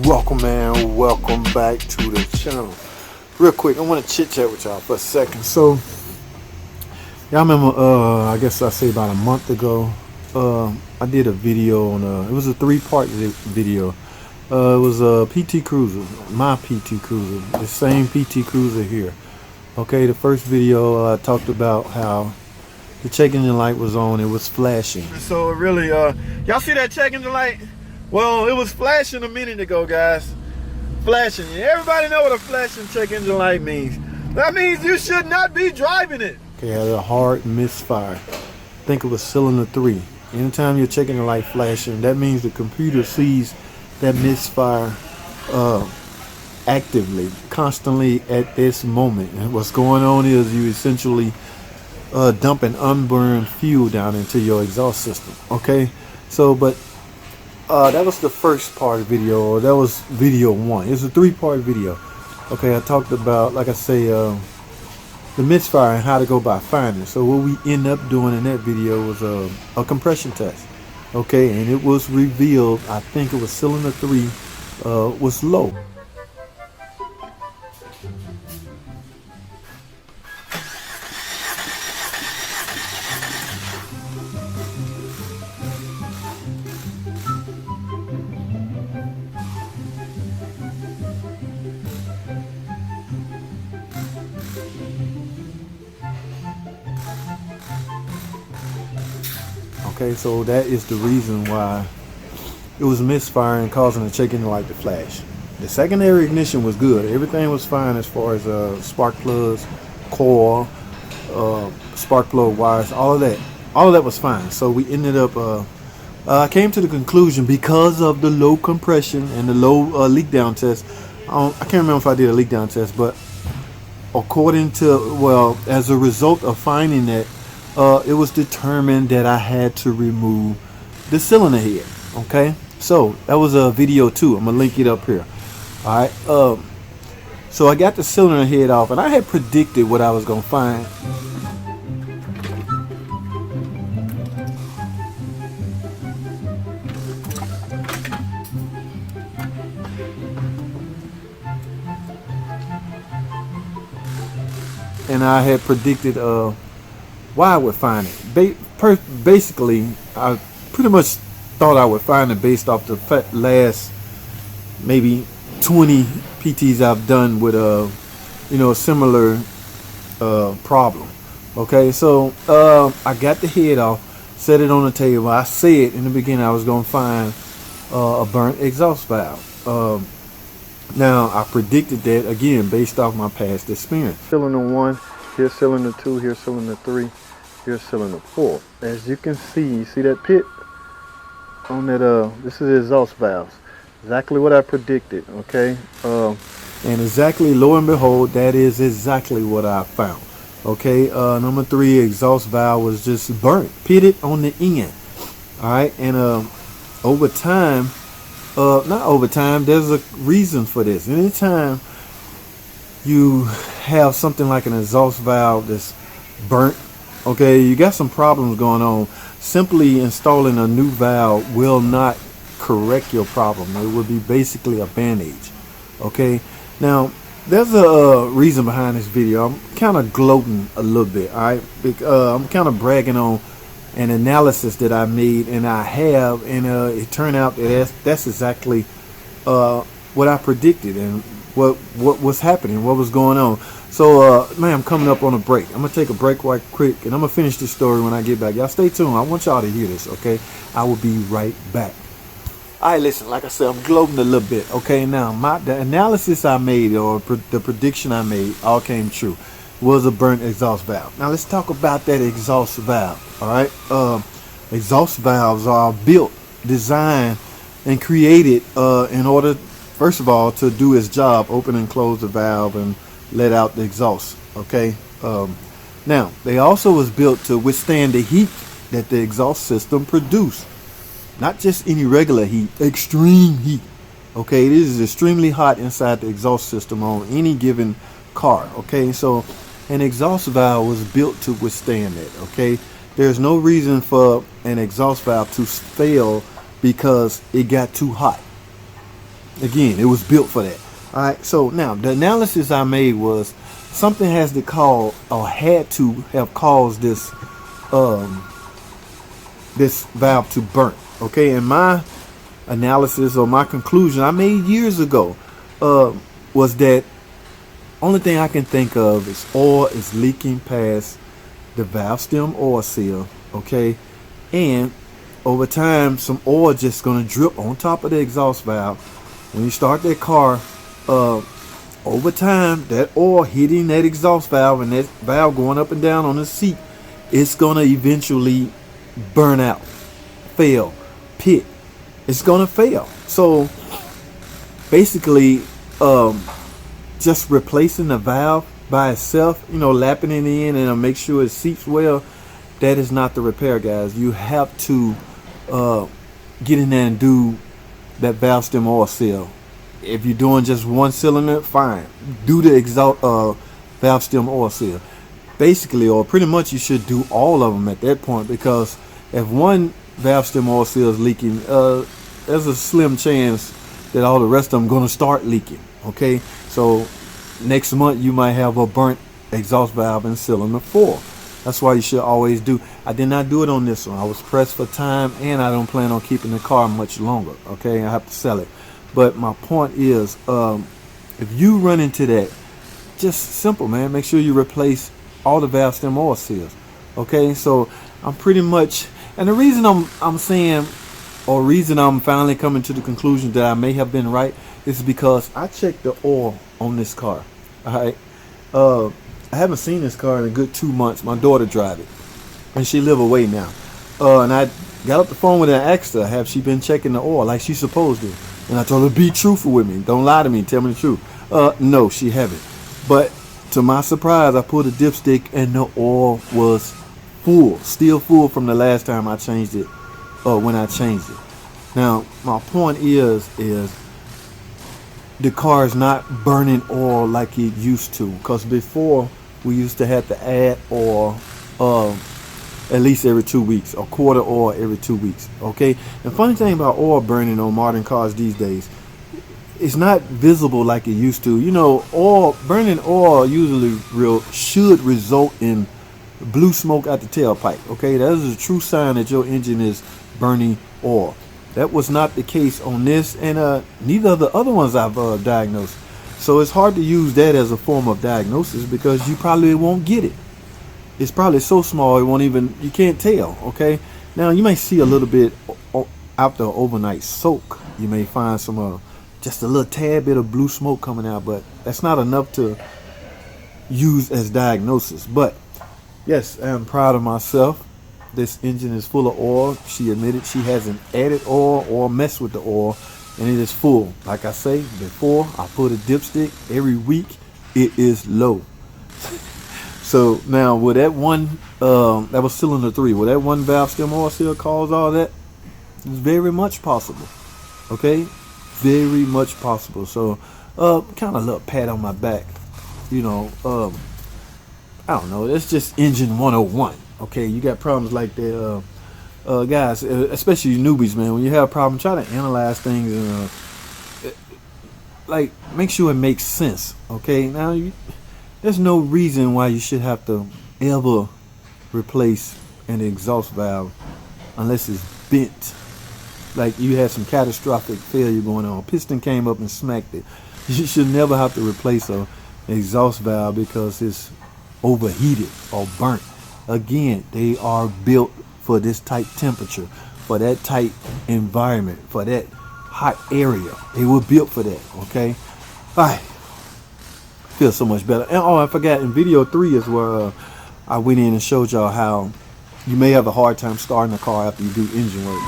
Welcome, man. Welcome back to the channel. Real quick, I want to chit chat with y'all for a second. So, y'all remember? I guess I say about a month ago, I did a video on. It was a 3-part video. It was a PT Cruiser, my PT Cruiser, the same PT Cruiser here. Okay, the first video I talked about how the check engine light was on. It was flashing. So really, y'all see that check engine light? Well, it was flashing a minute ago, guys. Flashing. Everybody know what a flashing check engine light means. That means you should not be driving it. Okay, I had a hard misfire. I think it was cylinder 3. Anytime your check engine light flashing, that means the computer sees that misfire actively, constantly at this moment. And what's going on is you essentially dumping unburned fuel down into your exhaust system. Okay, so but that was the first part of the video, or that was video 1. It's a 3-part video. Okay, I talked about, like I say, the misfire and how to go by finding. So what we end up doing in that video was a compression test. Okay, and it was revealed, I think it was cylinder 3 was low. Okay, so that is the reason why it was misfiring, causing the check engine light to flash. The secondary ignition was good. Everything was fine as far as spark plugs, coil, spark plug wires, all of that. All of that was fine. So we ended up, I came to the conclusion, because of the low compression and the low leak down test, I can't remember if I did a leak down test, but according to, well, as a result of finding that, it was determined that I had to remove the cylinder head. Okay, so that was a video 2. I'm gonna link it up here. All right, so I got the cylinder head off, and I had predicted what I was gonna find. And I had predicted why I would find it. Basically, I pretty much thought I would find it based off the last maybe 20 PTs I've done with a similar problem. Okay, so I got the head off, set it on the table. I said in the beginning I was gonna find a burnt exhaust valve. Now I predicted that again based off my past experience. Cylinder 1, here's cylinder 2, here's cylinder 3, here's cylinder 4. As you can see that pit on that, this is exhaust valves. Exactly what I predicted, okay? And exactly, lo and behold, that is exactly what I found. Okay, number 3 exhaust valve was just burnt, pitted on the end. Alright, and over time, not over time, there's a reason for this. Anytime you have something like an exhaust valve that's burnt, okay, you got some problems going on. Simply installing a new valve will not correct your problem. It would be basically a bandage. Okay, now there's a reason behind this video. I'm kind of gloating a little bit. All right, I'm kind of bragging on an analysis that I made, and I have, and it turned out that that's exactly what I predicted and what was happening, what was going on. So man, I'm coming up on a break. I'm gonna take a break right quick, and I'm gonna finish this story when I get back. Y'all stay tuned. I want y'all to hear this. Okay, I will be right back. All right, listen, like I said, I'm gloating a little bit. Okay, now the analysis I made, or the prediction I made, all came true. Was a burnt exhaust valve. Now let's talk about that exhaust valve. All right, exhaust valves are built, designed, and created in order, first of all, to do its job, open and close the valve and let out the exhaust. Okay, now they also was built to withstand the heat that the exhaust system produce. Not just any regular heat, extreme heat. Okay, it is extremely hot inside the exhaust system on any given car. Okay, so an exhaust valve was built to withstand that. Okay, there's no reason for an exhaust valve to fail because it got too hot. Again, it was built for that. All right. So now the analysis I made was something has to call or had to have caused this valve to burn. Okay. And my analysis or my conclusion I made years ago was that only thing I can think of is oil is leaking past the valve stem oil seal. Okay. And over time, some oil just gonna drip on top of the exhaust valve. When you start that car, over time, that oil hitting that exhaust valve and that valve going up and down on the seat, it's gonna eventually burn out, fail, pit. It's gonna fail. So basically, just replacing the valve by itself, lapping it in and make sure it seats well, that is not the repair, guys. You have to get in there and do that valve stem oil seal. If you're doing just one cylinder, fine. Do the exhaust valve stem oil seal. Basically, or pretty much, you should do all of them at that point, because if one valve stem oil seal is leaking, there's a slim chance that all the rest of them going to start leaking. Okay, so next month you might have a burnt exhaust valve in cylinder 4. That's why you should always do. I did not do it on this one. I was pressed for time, and I don't plan on keeping the car much longer. Okay, I have to sell it. But my point is, if you run into that, just simple, man. Make sure you replace all the valve stem oil seals. Okay, so I'm pretty much, and the reason I'm saying, or reason I'm finally coming to the conclusion that I may have been right, is because I checked the oil on this car. All right. I haven't seen this car in a good 2 months. My daughter drive it, and she live away now. And I got up the phone with her and asked her, have she been checking the oil like she's supposed to? And I told her, be truthful with me. Don't lie to me. Tell me the truth. No, she haven't. But to my surprise, I pulled a dipstick and the oil was full, still full from the last time I changed it, when I changed it. Now, my point is the car is not burning oil like it used to, because before we used to have to add oil at least every 2 weeks, or quarter oil every 2 weeks. Okay, the funny thing about oil burning on modern cars these days, it's not visible like it used to. Burning oil usually should result in blue smoke out the tailpipe. Okay, that is a true sign that your engine is burning oil. That was not the case on this, and neither of the other ones I've diagnosed. So it's hard to use that as a form of diagnosis, because you probably won't get it. It's probably so small you can't tell. Okay, now you may see a little bit after overnight soak. You may find some just a little tad bit of blue smoke coming out, but that's not enough to use as diagnosis. But yes, I'm proud of myself. This engine is full of oil. She admitted she hasn't added oil or messed with the oil, and it is full. Like I say before, I put a dipstick every week. It is low. So now, with that one, that was cylinder 3. With that one valve stem oil seal cause all that? It's very much possible. Okay, very much possible. So, kind of a little pat on my back. I don't know. It's just engine 101. Okay, you got problems like that, guys, especially you newbies, man. When you have a problem, try to analyze things and make sure it makes sense. Okay, now there's no reason why you should have to ever replace an exhaust valve unless it's bent. Like you had some catastrophic failure going on. Piston came up and smacked it. You should never have to replace an exhaust valve because it's overheated or burnt. Again, they are built for this tight temperature, for that tight environment, for that hot area. They were built for that. Okay, all right. Feels so much better. And I forgot, in video 3 is where I went in and showed y'all how you may have a hard time starting a car after you do engine work.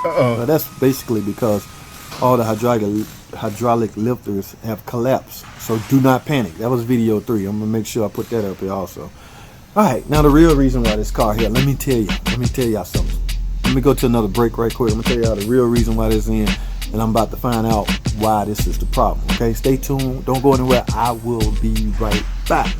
Now that's basically because all the hydraulic lifters have collapsed. So do not panic. That was video 3. I'm gonna make sure I put that up here also. Alright, now the real reason why this car here, let me tell y'all something. Let me go to another break right quick. I'm gonna tell y'all the real reason why this is in, and I'm about to find out why this is the problem. Okay, stay tuned. Don't go anywhere. I will be right back.